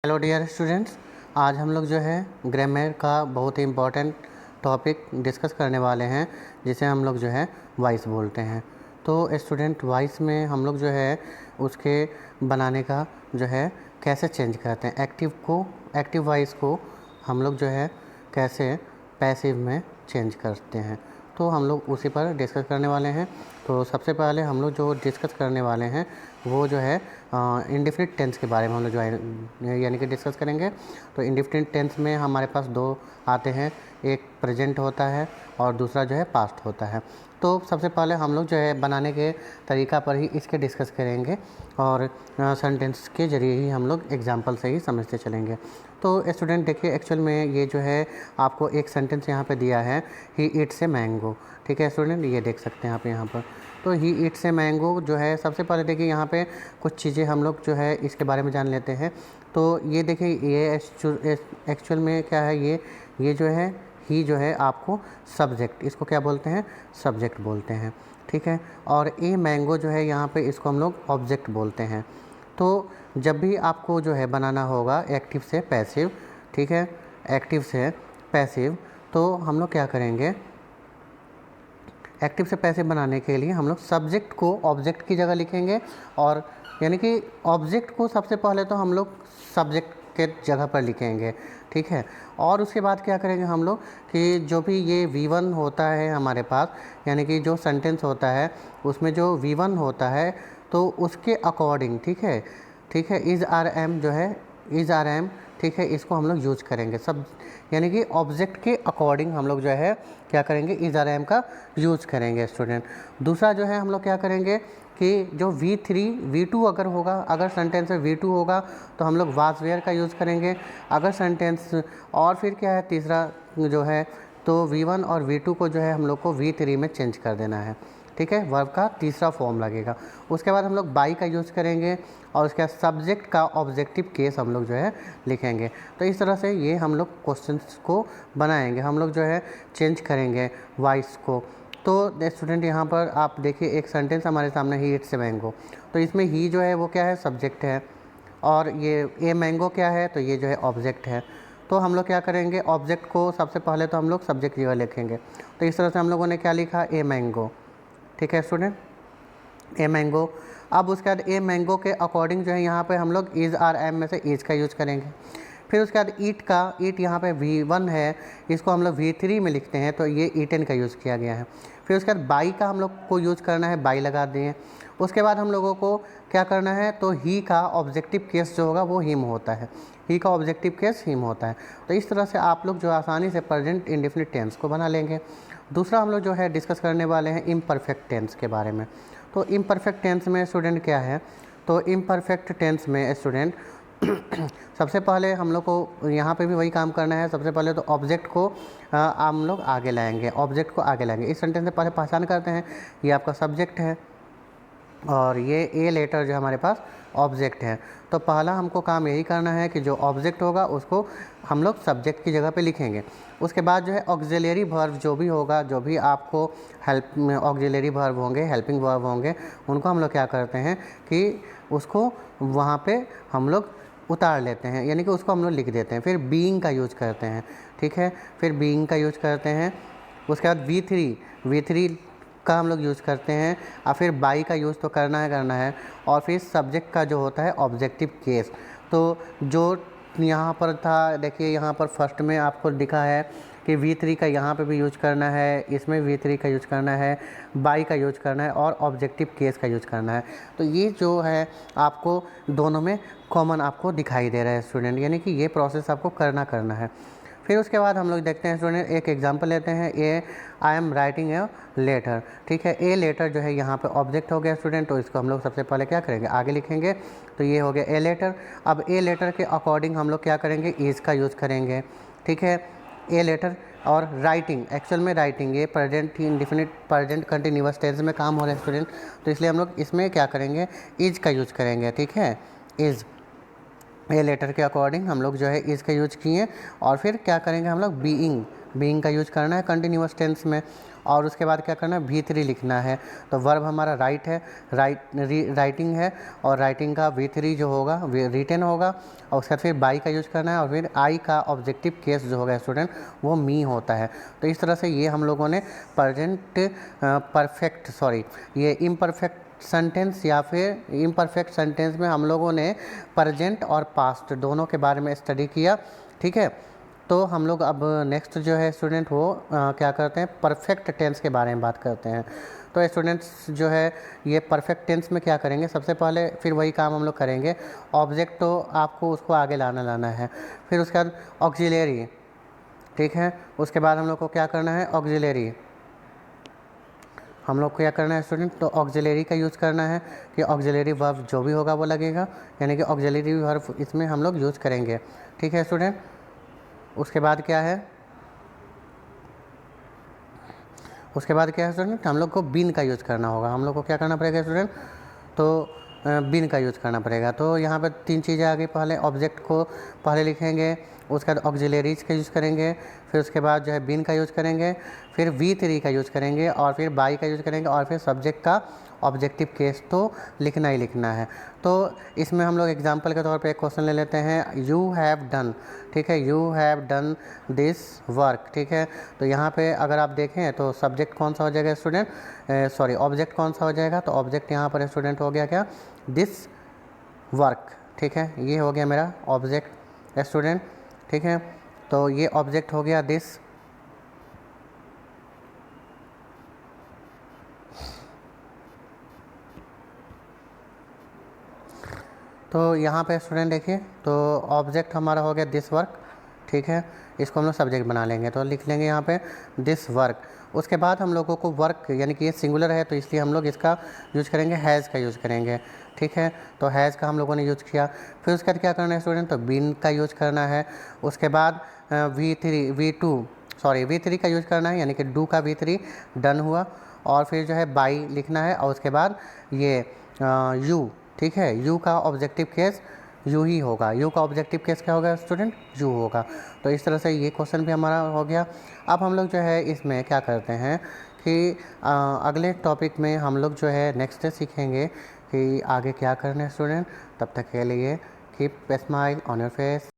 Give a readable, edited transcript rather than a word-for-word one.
Hello dear students, आज हम लोग जो है ग्रामर का बहुत ही इम्पोर्टेंट टॉपिक डिस्कस करने वाले हैं, जिसे हम लोग जो है वॉइस बोलते हैं। तो स्टूडेंट, वॉइस में हम लोग जो है उसके बनाने का जो है कैसे चेंज करते हैं, एक्टिव वॉइस को हम लोग जो है कैसे पैसिव में चेंज करते हैं, तो हम लोग उसी पर डिस्कस करने वाले हैं। तो सबसे पहले हम लोग जो डिस्कस करने वाले हैं वो जो है इंडेफिनिट टेंस के बारे में हम लोग जो है यानी कि डिस्कस करेंगे। तो इंडेफिनिट टेंस में हमारे पास दो आते हैं, एक प्रेजेंट होता है और दूसरा जो है पास्ट होता है। तो सबसे पहले हम लोग जो है बनाने के तरीका पर ही इसके डिस्कस करेंगे और सेंटेंस के ज़रिए ही हम लोग एग्जांपल से ही समझते चलेंगे। तो स्टूडेंट देखिए, एक्चुअल में ये जो है आपको एक सेंटेंस यहाँ पे दिया है, ही ईट्स ए मैंगो। ठीक है स्टूडेंट, ये देख सकते हैं आप यहाँ पर। तो ही ईट्स ए मैंगो जो है, सबसे पहले देखिए यहाँ पे कुछ चीज़ें हम लोग जो है इसके बारे में जान लेते हैं। तो ये देखिए, ये एक्चुअल में क्या है, ये जो है ही जो है आपको सब्जेक्ट, इसको क्या बोलते हैं, सब्जेक्ट बोलते हैं। ठीक है, और ए मैंगो जो है यहाँ पे इसको हम लोग ऑब्जेक्ट बोलते हैं। तो जब भी आपको जो है बनाना होगा एक्टिव से पैसिव, ठीक है, एक्टिव से पैसिव, तो हम लोग क्या करेंगे, एक्टिव से पैसिव बनाने के लिए हम लोग सब्जेक्ट को ऑब्जेक्ट की जगह लिखेंगे, और यानी कि ऑब्जेक्ट को सबसे पहले तो हम लोग सब्जेक्ट के जगह पर लिखेंगे। ठीक है, और उसके बाद क्या करेंगे हम लोग कि जो भी ये V1 होता है हमारे पास, यानी कि जो सेंटेंस होता है उसमें जो V1 होता है तो उसके अकॉर्डिंग, ठीक है, इज़ आर एम जो है, इज़ आर एम, ठीक है, इसको हम लोग यूज करेंगे सब, यानी कि ऑब्जेक्ट के अकॉर्डिंग हम लोग जो है क्या करेंगे, इज़ आर एम का यूज करेंगे स्टूडेंट। दूसरा जो है हम लोग क्या करेंगे कि जो V3 V2 अगर होगा, अगर सेंटेंस में V2 होगा तो हम लोग वाज वेयर का यूज़ करेंगे। अगर सेंटेंस, और फिर क्या है तीसरा जो है, तो V1 और V2 को जो है हम लोग को V3 में चेंज कर देना है। ठीक है, वर्ब का तीसरा फॉर्म लगेगा। उसके बाद हम लोग बाई का यूज़ करेंगे, और उसके बाद सब्जेक्ट का ऑब्जेक्टिव केस हम लोग जो है लिखेंगे। तो इस तरह से ये हम लोग क्वेश्चंस को बनाएंगे, हम लोग जो है चेंज करेंगे वॉइस को। तो स्टूडेंट, यहाँ पर आप देखिए एक सेंटेंस हमारे सामने, ही इट्स ए मैंगो, तो इसमें ही जो है वो क्या है, सब्जेक्ट है, और ये ए मैंगो क्या है, तो ये जो है ऑब्जेक्ट है। तो हम लोग क्या करेंगे, ऑब्जेक्ट को सबसे पहले तो हम लोग सब्जेक्ट की जगह लिखेंगे। तो इस तरह से हम लोगों ने क्या लिखा, ए मैंगो। ठीक है स्टूडेंट, ए मैंगो। अब उसके बाद ए मैंगो के अकॉर्डिंग जो है यहाँ पे हम लोग इज़ आर एम में से इज़ का यूज़ करेंगे। फिर उसके बाद ईट यहाँ पे V1 है, इसको हम लोग V3 में लिखते हैं, तो ये ईटन का यूज़ किया गया है। फिर उसके बाद बाई का हम लोग को यूज़ करना है, बाई लगा दिए। उसके बाद हम लोगों को क्या करना है, तो ही का ऑब्जेक्टिव केस जो होगा वो हिम होता है, ही का ऑब्जेक्टिव केस हिम होता है। तो इस तरह से आप लोग जो आसानी से प्रेजेंट इंडेफिनिट टेंस को बना लेंगे। दूसरा हम लोग जो है डिस्कस करने वाले हैं इम्परफेक्ट टेंस के बारे में। तो इम्परफेक्ट टेंस में स्टूडेंट क्या है, तो इम्परफेक्ट टेंस में स्टूडेंट सबसे पहले हम लोग को यहाँ पे भी वही काम करना है। सबसे पहले तो ऑब्जेक्ट को हम लोग आगे लाएंगे, ऑब्जेक्ट को आगे लाएंगे। इस सेंटेंस से पहले पहचान करते हैं, ये आपका सब्जेक्ट है और ये ए लेटर जो हमारे पास ऑब्जेक्ट है। तो पहला हमको काम यही करना है कि जो ऑब्जेक्ट होगा उसको हम लोग सब्जेक्ट की जगह पे लिखेंगे। उसके बाद जो है ऑक्सिलरी वर्ब जो भी होगा, जो भी आपको हेल्प में ऑक्सिलरी वर्ब होंगे, हेल्पिंग वर्ब होंगे, उनको हम लोग क्या करते हैं कि उसको वहाँ पे हम लोग उतार लेते हैं, यानी कि उसको हम लोग लिख देते हैं। फिर बीइंग का यूज करते हैं, ठीक है, फिर बीइंग का यूज करते हैं। उसके बाद V3 का हम लोग यूज़ करते हैं, और फिर बाई का यूज़ तो करना है, और फिर सब्जेक्ट का जो होता है ऑब्जेक्टिव केस। तो जो यहाँ पर था, देखिए यहाँ पर फर्स्ट में आपको दिखा है कि V3 का यहाँ पे भी यूज करना है, इसमें V3 का यूज करना है, बाई का यूज करना है, और ऑब्जेक्टिव केस का यूज करना है। तो ये जो है आपको दोनों में कॉमन आपको दिखाई दे रहा है स्टूडेंट, यानी कि ये प्रोसेस आपको करना है। फिर उसके बाद हम लोग देखते हैं स्टूडेंट, एक एग्जांपल लेते हैं, uh I am writing a letter. ठीक है, ए लेटर जो है यहाँ पे ऑब्जेक्ट हो गया स्टूडेंट, तो इसको हम लोग सबसे पहले क्या करेंगे, आगे लिखेंगे। तो ये हो गया ए लेटर। अब ए लेटर के अकॉर्डिंग हम लोग क्या करेंगे, इज़ का यूज़ करेंगे। ठीक है, ए लेटर। और राइटिंग, एक्चुअल में राइटिंग ये present indefinite present continuous tense में काम हो रहा है स्टूडेंट, तो इसलिए हम लोग इसमें क्या करेंगे, इज़ का यूज़ करेंगे। ठीक है, इज़, ए लेटर के अकॉर्डिंग हम लोग जो है इज़ का यूज किए। और फिर क्या करेंगे हम लोग, बीइंग, बीइंग का यूज करना है कंटिन्यूअस टेंस में। और उसके बाद क्या करना है, V3 लिखना है। तो वर्ब हमारा राइट है, राइटिंग है, और राइटिंग का V3 जो होगा रिटन होगा, और उसके बाद फिर बाई का यूज करना है, और फिर आई का ऑब्जेक्टिव केस जो होगा स्टूडेंट वो मी होता है। तो इस तरह से ये हम लोगों ने ये इम्परफेक्ट सेंटेंस या फिर इम्परफेक्ट सेंटेंस में हम लोगों ने प्रेजेंट और पास्ट दोनों के बारे में स्टडी किया। ठीक है, तो हम लोग अब नेक्स्ट जो है स्टूडेंट वो क्या करते हैं, परफेक्ट टेंस के बारे में बात करते हैं। तो स्टूडेंट्स जो है ये परफेक्ट टेंस में क्या करेंगे, सबसे पहले फिर वही काम हम लोग करेंगे। ऑब्जेक्ट तो आपको उसको आगे लाना है, फिर उसके बाद ऑक्सिलरी। ठीक है, उसके बाद हम लोग को क्या करना है, ऑक्सिलरी। हम लोग को क्या करना है स्टूडेंट, तो ऑक्सिलरी का यूज़ करना है कि ऑक्सिलरी वर्ब जो भी होगा वो लगेगा, यानी कि ऑक्सिलरी वर्ब इसमें हम लोग यूज़ करेंगे। ठीक है स्टूडेंट, उसके बाद क्या है, स्टूडेंट हम लोग को बीन का यूज़ करना होगा। हम लोग को क्या करना पड़ेगा स्टूडेंट, तो बीन का यूज़ करना पड़ेगा। तो यहाँ पर 3 चीज़ें आ गई, पहले ऑब्जेक्ट को पहले लिखेंगे, उसके बाद ऑक्सिलरीज का यूज़ करेंगे, फिर उसके बाद जो है बीन का यूज़ करेंगे, फिर V3 का यूज़ करेंगे, और फिर बाई का यूज़ करेंगे, और फिर सब्जेक्ट का ऑब्जेक्टिव केस तो लिखना ही लिखना है। तो इसमें हम लोग एग्जांपल के तौर पे एक क्वेश्चन ले लेते हैं, यू हैव डन। ठीक है, you have done this work. ठीक है, तो यहाँ पे अगर आप देखें तो सब्जेक्ट कौन सा हो जाएगा स्टूडेंट, ऑब्जेक्ट कौन सा हो जाएगा, तो ऑब्जेक्ट यहाँ पर स्टूडेंट हो गया क्या, दिस वर्क। ठीक है, ये हो गया मेरा ऑब्जेक्ट स्टूडेंट। ठीक है, तो ये ऑब्जेक्ट हो गया दिस। तो यहाँ पे स्टूडेंट देखिए, तो ऑब्जेक्ट हमारा हो गया दिस वर्क। ठीक है, इसको हम लोग सब्जेक्ट बना लेंगे, तो लिख लेंगे यहाँ पे दिस वर्क। उसके बाद हम लोगों को वर्क यानी कि ये सिंगुलर है, तो इसलिए हम लोग इसका यूज करेंगे, हैज़ का यूज़ करेंगे। ठीक है, तो हैज़ का हम लोगों ने यूज़ किया। फिर उसके बाद क्या करना है स्टूडेंट, तो बीन का यूज़ करना है। उसके बाद V3 का यूज़ करना है, यानी कि डू का V3 डन हुआ, और फिर जो है बाई लिखना है, और उसके बाद ये यू। ठीक है, यू का ऑब्जेक्टिव केस यू ही होगा। यू का ऑब्जेक्टिव केस क्या होगा स्टूडेंट, यू होगा। तो इस तरह से ये क्वेश्चन भी हमारा हो गया। अब हम लोग जो है इसमें क्या करते हैं कि अगले टॉपिक में हम लोग जो है नेक्स्ट सीखेंगे कि आगे क्या करना है स्टूडेंट। तब तक के लिए keep smile on your face.